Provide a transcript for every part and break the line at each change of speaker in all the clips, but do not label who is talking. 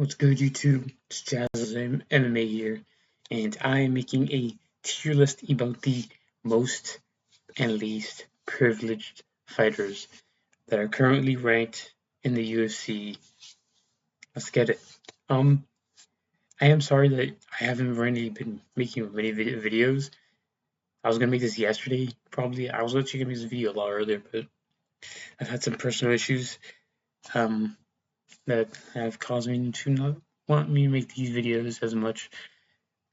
What's good, YouTube? It's jazzlovesmma here, and I am making a tier list about the most and least privileged fighters that are currently ranked in the UFC. Let's get it. I am sorry that I haven't really been making many videos. I was gonna make this yesterday, probably. I was actually gonna make this video a lot earlier, but I've had some personal issues that have caused me to not want me to make these videos as much.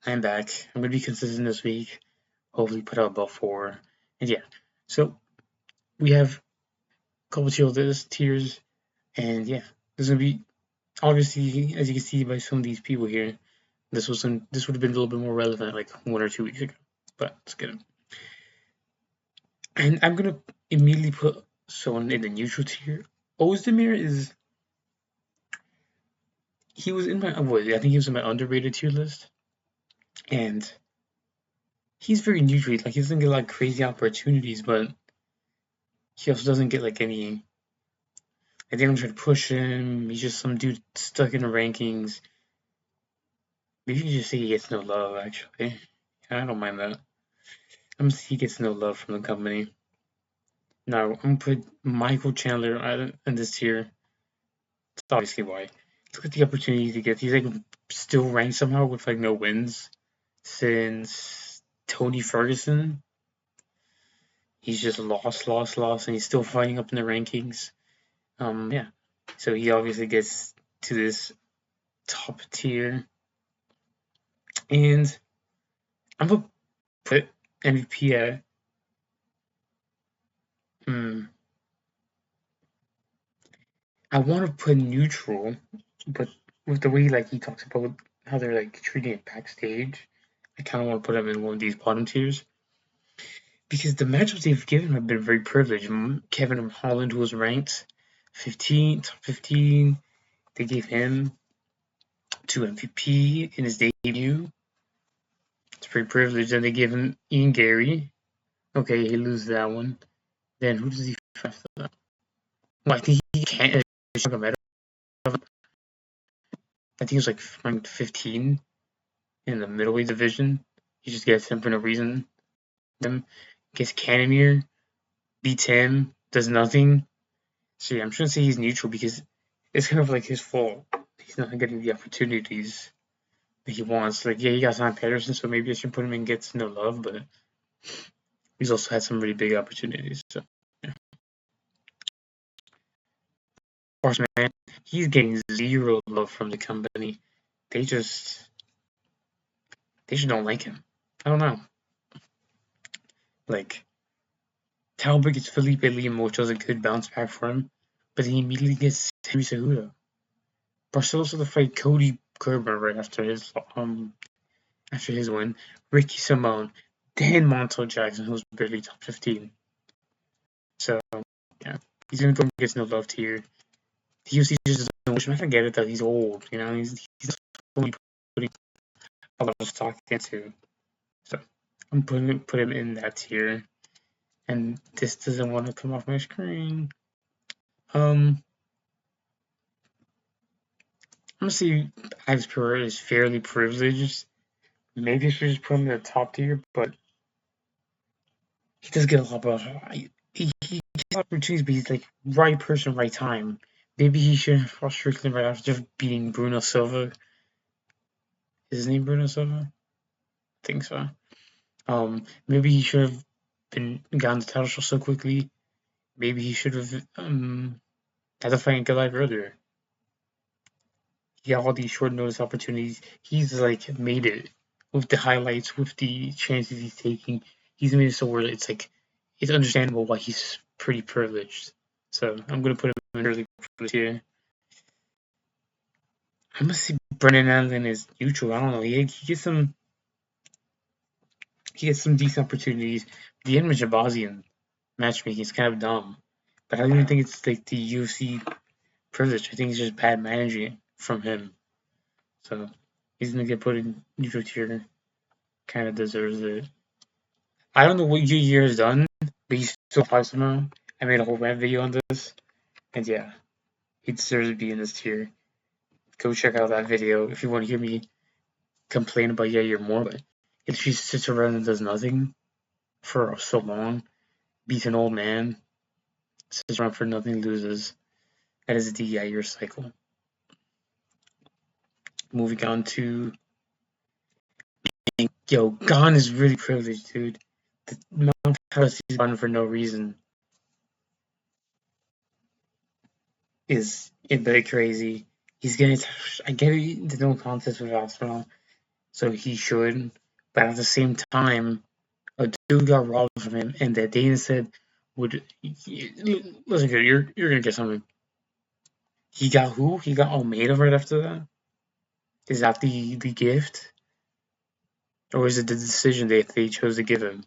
I'm back. I'm gonna be consistent this week. Hopefully, put out about 4. And yeah, so we have a couple tiers, and yeah, this is gonna be obviously, as you can see by some of these people here. This would have been a little bit more relevant like 1 or 2 weeks ago, but let's get it. And I'm gonna immediately put someone in the neutral tier. Ozdemir is he was in my I think he was in my underrated tier list, and he's very neutral. Like he doesn't get like crazy opportunities, but he also doesn't get like any. I think I'm trying to push him. He's just some dude stuck in the rankings. Maybe you can just say he gets no love. Actually, I don't mind that. I'm gonna say he gets no love from the company. Now I'm gonna put Michael Chandler in this tier. That's obviously why. Look at the opportunities he gets. He's like still ranked somehow with like no wins since Tony Ferguson. He's just lost, and he's still fighting up in the rankings. Yeah. So he obviously gets to this top tier. And I'm gonna put MVP at I want to put neutral, but with the way like he talks about how they're like treating it backstage, I kind of want to put him in one of these bottom tiers because the matchups they've given have been very privileged. Kevin Holland, who was ranked 15, top 15, they gave him 2 MVP in his debut. It's pretty privileged. Then they give him Ian Gary. Okay, he loses that one. Then who does he fight after that? Well, I think he can't. I think he was like ranked 15 in the middleweight division. He just gets him for no reason. Then gets Canamir, beats him, does nothing. So yeah, I'm trying to say he's neutral because it's kind of like his fault. He's not getting the opportunities that he wants. Like, yeah, he got signed Patterson, so maybe I should put him in gets no love, but he's also had some really big opportunities. So yeah. Horseman, he's getting 0 love from the company. They just don't like him. I don't know. Like, Talbot gets Felipe Lima, which was a good bounce back for him, but then he immediately gets Henry Cejudo. Barcelona's to fight Cody Kerber right after his win. Ricky Simone, then Montel Jackson, who's barely top 15. So yeah, he's gonna go get no love here. The UFC just doesn't wish him. I forget it that he's old. You know, he's only putting a lot of stock into. So I'm put him in that tier. And this doesn't want to come off my screen. I'm gonna say Alex Pereira is fairly privileged. Maybe I should just put him in the top tier, but he does get a lot of he gets opportunities, but he's like right person, right time. Maybe he should have fought Strickland right after just beating Bruno Silva. Is his name Bruno Silva? I think so. Maybe he should have gotten the title shot so quickly. Maybe he should have had to fight Goliath earlier. He got all these short notice opportunities. He's like made it with the highlights, with the chances he's taking. He's made it so where it's like it's understandable why he's pretty privileged. So I'm gonna put him in really privileged here. I'm gonna say Brendan Allen is neutral. I don't know. He gets some decent opportunities. The end with Jabazian matchmaking is kind of dumb, but I don't even think it's like the UFC privilege. I think it's just bad managing from him. So he's gonna get put in neutral tier. Kind of deserves it. I don't know what your year has done, but he's still high somehow. I made a whole rant video on this, and yeah, he deserves to be in this tier. Go check out that video if you want to hear me complain about Yair more. But if she sits around and does nothing for so long, beats an old man, sits around for nothing, loses. That is the Yair cycle. Moving on to Gon is really privileged, dude. The amount of titles he's won for no reason is a bit crazy. He's getting. I get it, there's no contest with Arsenal, so he should. But at the same time, a dude got robbed from him, and that Dana said would listen. Good, you're gonna get something. He got who? He got Almeida right after that. Is that the gift, or is it the decision they chose to give him?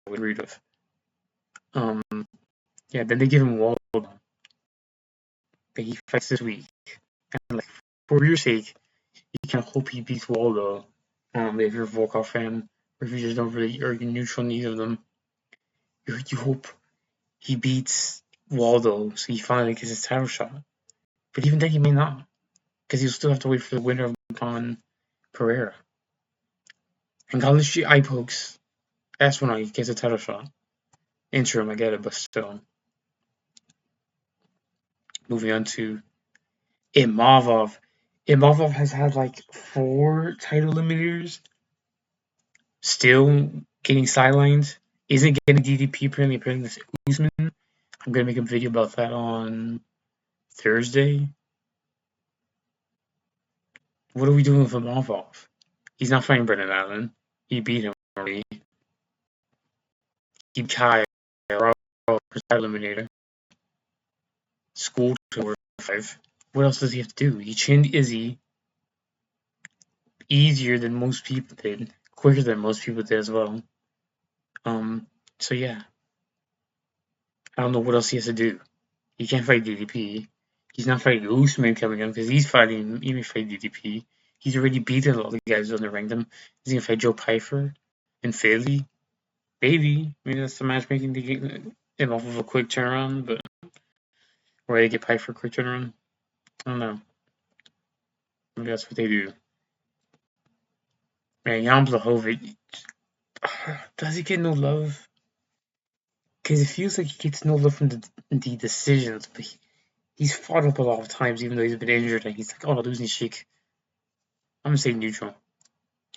With read of. Yeah. Then they give him Waldo. That he fights this week, and like for your sake, you can hope he beats Waldo. If you're a Volkov fan, or if you just don't really, or you're neutral in either of them, you hope he beats Waldo so he finally gets his title shot. But even then, he may not, because he'll still have to wait for the winner of Con Pereira. And Galicia eye pokes. That's when he gets a title shot. Interim, I get it, but still. Moving on to Imavov. Imavov has had like 4 title eliminators. Still getting sidelined. Isn't getting DDP apparently this Usman. I'm gonna make a video about that on Thursday. What are we doing with Imavov? He's not fighting Brendan Allen. He beat him already. He Kyle for title eliminator. School tour 5. What else does he have to do? He chinned Izzy easier than most people did, quicker than most people did as well. So yeah, I don't know what else he has to do. He can't fight DDP. He's not fighting Usman coming up because he's fighting. He may fight DDP. He's already beaten a lot of the guys who underranked him. He's gonna fight Joe Pyfer and Philly. Maybe that's the matchmaking to get him off of a quick turnaround, but or they get Pyfer a quick turnaround. I don't know. Maybe that's what they do. Man, Jan Blachowicz, does he get no love? Because it feels like he gets no love from the decisions, but he's fought up a lot of times, even though he's been injured, and he's like, oh, losing streak. I'm gonna say neutral.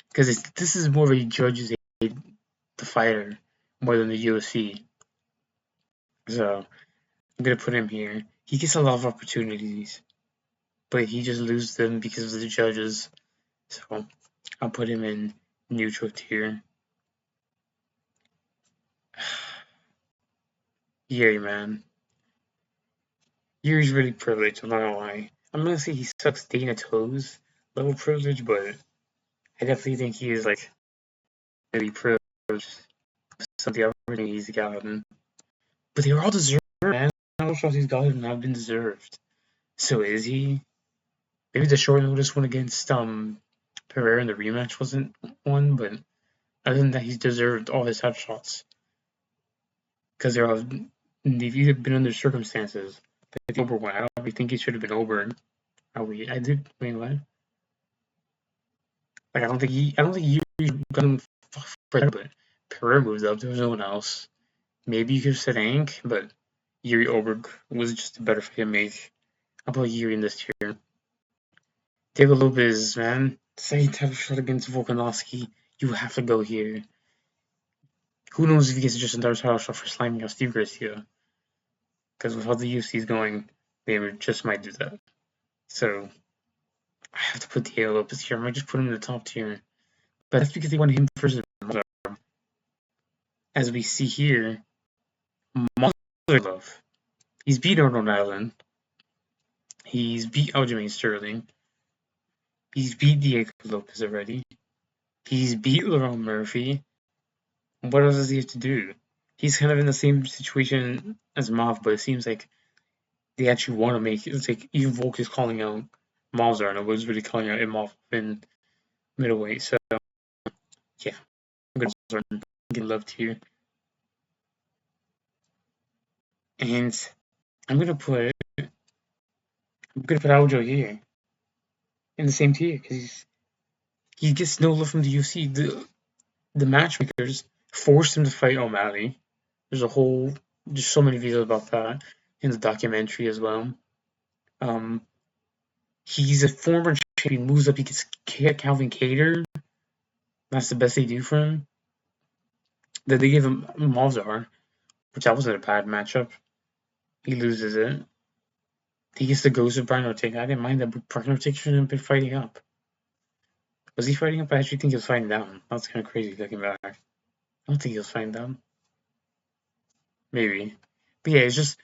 Because this is more of a judge's aid, the fighter, more than the UFC. So, I'm gonna put him here. He gets a lot of opportunities, but he just loses them because of the judges. So, I'll put him in neutral tier. Yuri, man. Yuri's really privileged, I'm not gonna lie. I'm gonna say he sucks Dana toes level privilege, but I definitely think he is like really privileged. Some of the opportunities he's gotten. But they were all deserved, man. All the shots he's gotten have been deserved. So is he? Maybe the short notice one against Pereira in the rematch wasn't one, but other than that, he's deserved all his headshots. Because they've either been under circumstances. Like the Ober one, I don't really think he should have been Ober. I did. Wait, what? Like I don't think he got him for that, but Pereira moves up. There was no one else. Maybe you could have said Ank, but Yuri Oberg was just a better fight to make. How about Yuri in this tier? Diego Lopez, man. Second title shot against Volkanovski. You have to go here. Who knows if he gets just another title shot for slamming out Steve Garcia? Because with how the UFC is going, they just might do that. So I have to put Diego Lopez here. I might just put him in the top tier. But that's because they wanted him first. As we see here, Love. He's beat Arnold Allen. He's beat Aljamain Sterling. He's beat Diego Lopez already. He's beat Laurent Murphy. What else does he have to do? He's kind of in the same situation as Mav, but it seems like they actually want to make it. It's like even Volk is calling out Malzar, and nobody's really calling out Imhoff in middleweight. So yeah, I'm gonna start getting loved here, and I'm gonna put Aljo here. in the same tier because he gets no love from the UFC. The matchmakers forced him to fight O'Malley. There's a whole there's so many videos about that in the documentary as well. Um, he's a former champion, moves up, he gets Calvin Cater. That's the best they do for him. Then they give him Malzar, which that wasn't a bad matchup. He loses it. He gets the ghost of Brian Ortega. I didn't mind that Brian Ortega shouldn't have been fighting up. Was he fighting up? I actually think he was fighting down. That's kind of crazy looking back. I don't think he was fighting down. Maybe. But yeah, it's just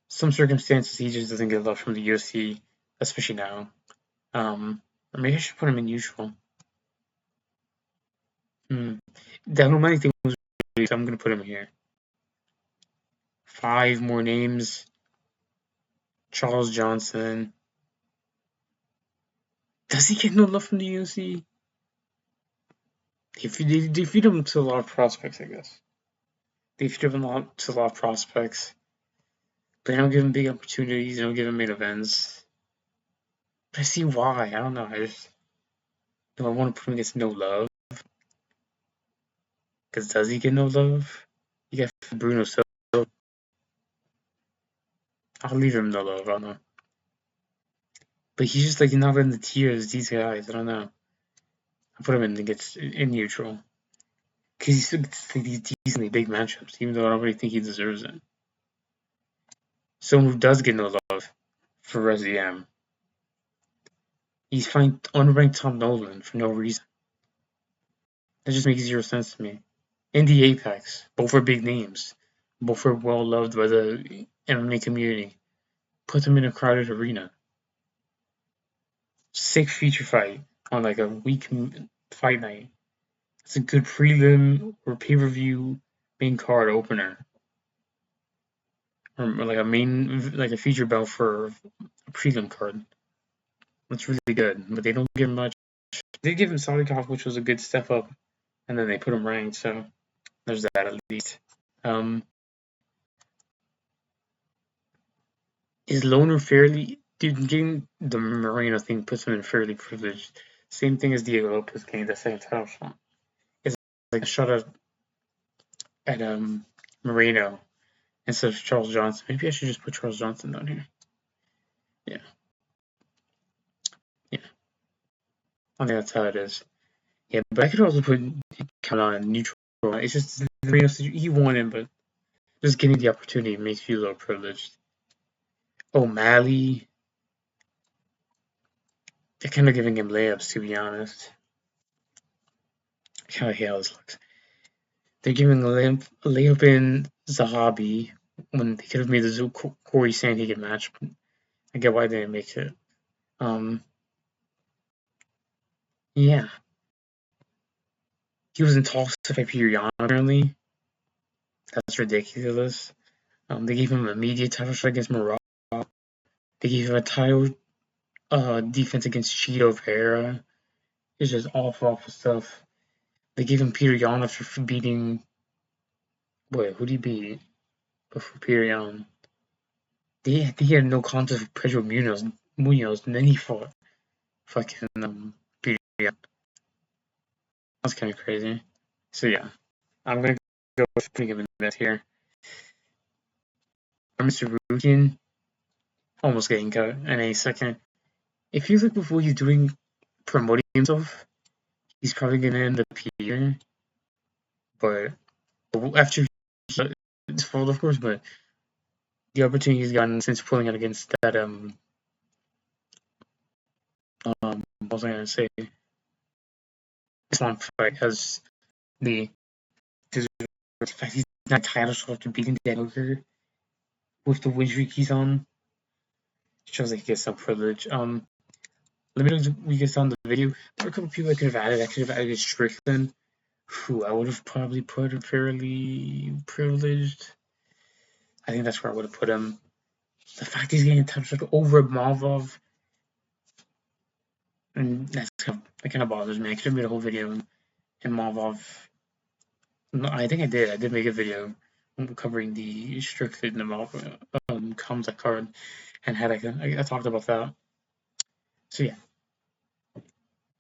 some circumstances he just doesn't get love from the UFC, especially now. Or maybe I should put him in neutral. The Almighty thing was really, so I'm gonna put him here. 5 more names. Charles Johnson. Does he get no love from the UFC? They feed him to a lot of prospects, I guess. They feed him to a lot of prospects. But they don't give him big opportunities, they don't give him main events. But I see why. I don't know. Do I want to put him against no love? Because does he get no love? You got Bruno Silva. I'll leave him no love. I don't know. But he's just like not in the tiers. These guys. I don't know. I'll put him in neutral. Because he still gets like, these decently big matchups, even though I don't really think he deserves it. Someone who does get no love for ResDM. He's fighting unranked Tom Nolan for no reason. That just makes zero sense to me. In the Apex, both are big names. Both are well loved by the MMA community. Put them in a crowded arena. Sick feature fight on like a week fight night. It's a good prelim or pay-per-view main card opener. Or like a feature belt for a prelim card. That's really good, but they don't give him much. They give him Salikov, which was a good step up, and then they put him ranked, so there's that at least. Is Loner fairly... Dude, getting the Moreno thing puts him in fairly privileged. Same thing as Diego Lopez getting the second title shot. It's like a shot at Moreno instead of Charles Johnson. Maybe I should just put Charles Johnson down here. Yeah. I think that's how it is. Yeah, but I could also put Count on neutral. It's just Moreno, he won it, but just getting the opportunity makes you a little privileged. O'Malley. They're kind of giving him layups, to be honest. I kind of hate how this looks. They're giving a layup in Zahabi when they could have made the Corey Sandhagen match. I get why they didn't make it. Yeah. He was in talks to fight Peter Yan, apparently. That's ridiculous. They gave him a media title shot against Morocco. They gave him a title defense against Cheeto Vera. It's just awful stuff. They gave him Peter Yan for beating... Wait, who did he beat before Peter Yan? He had no contest with Pedro Munoz, and then he fought fucking Peter Yan. That's kind of crazy. So yeah, I'm gonna go with putting him in this here. Mr. Rukin, almost getting cut in a second. It feels like with what he's doing, promoting himself, he's probably gonna end up here. But after his fault, of course, but the opportunity he's gotten since pulling out against that what was I gonna say? Islam fight has the fact he's not title shot after beating Dan Hooker with the win streak he's on. Shows like he gets some privilege. Let me know if we get on the video. There are a couple people I could have added. I could have added Strickland, who I would have probably put fairly privileged. I think that's where I would have put him. The fact he's getting a title shot over Mavov, and that kind of bothers me. I could have made a whole video in Mavov. No, I think I did. I did make a video covering the Strickland and Mavov Kamsa card, and I talked about that. So yeah,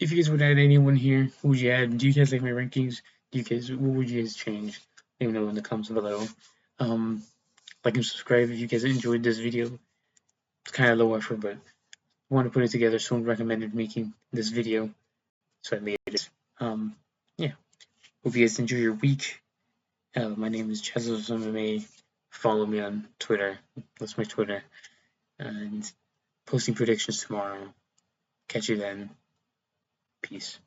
if you guys would add anyone here, who would you add? Do you guys like my rankings? What would you guys change? Let me know in the comments below. Like and subscribe if you guys enjoyed this video. It's kind of low effort, but I want to put it together. Someone recommended making this video, so I made it. Yeah. Hope you guys enjoy your week. My name is jazzlovesmma. Follow me on Twitter. That's my Twitter. And posting predictions tomorrow. Catch you then. Peace.